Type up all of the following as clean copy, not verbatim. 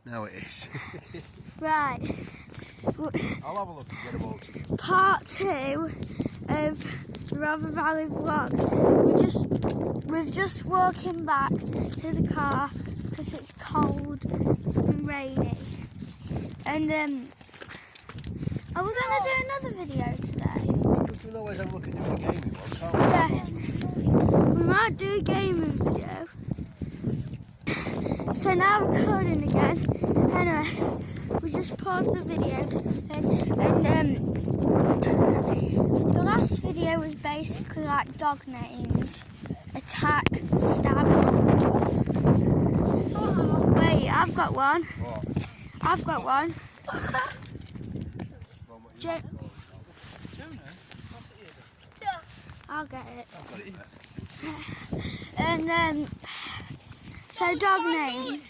Now it is. Right. I'll have a look and get them all to you. Part 2 of the Rother Valley vlog. We're just walking back to the car because it's cold and rainy. And are we going to do another video today? We can always have a look at doing a gaming one, can't we? Yeah. We might do a gaming video. So now we're recording again. Anyway, we just paused the video for something. And the last video was basically like dog names. Attack, stab. Oh, wait, I've got one. What? I've got one. I'll get it. And so dog name.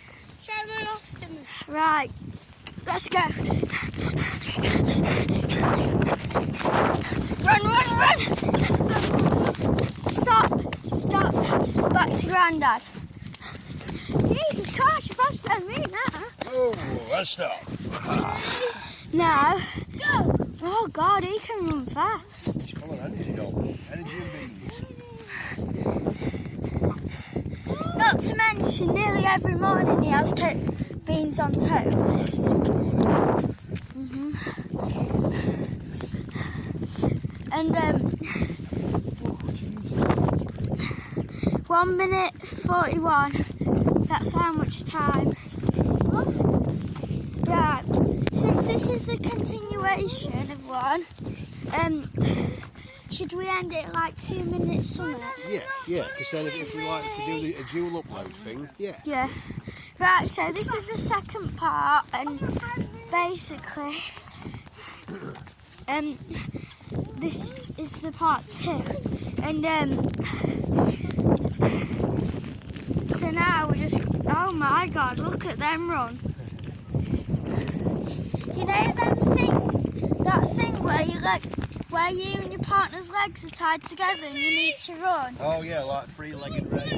Right, let's go. Run, run, run! Stop, stop. Back to Grandad. Jesus Christ, you're faster than me now. Oh, let's stop. Now. Oh God, he can run fast. It's full of energy, dog. Energy and beans. Not to mention, nearly every morning he has beans on toast. And 1 minute 41. That's how much time. Right. Since this is the continuation of one, should we end it like 2 minutes something? Yeah. Because then if we do a dual upload thing, yeah. Yeah. Right, so this is the second part, and basically, this is the part 2, and so now we're just, oh my God, look at them run. You know that thing where you and your partner's legs are tied together and you need to run? Oh yeah, like three-legged race.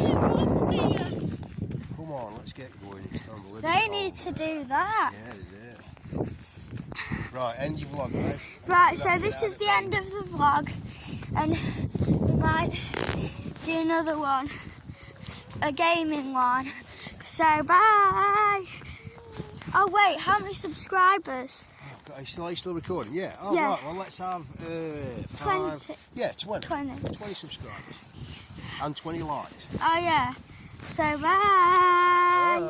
Come on, let's get going. It's unbelievable. They need to do that. Yeah, they do. Right, end your vlog, mate. Right, so this is the end of the vlog, and we might do another one, a gaming one. So bye. Oh wait, how many subscribers? Are you still recording? Yeah. Oh Yeah. right. Well, let's have 20. Yeah, 20 20. subscribers and 20 likes. Oh yeah. So bye.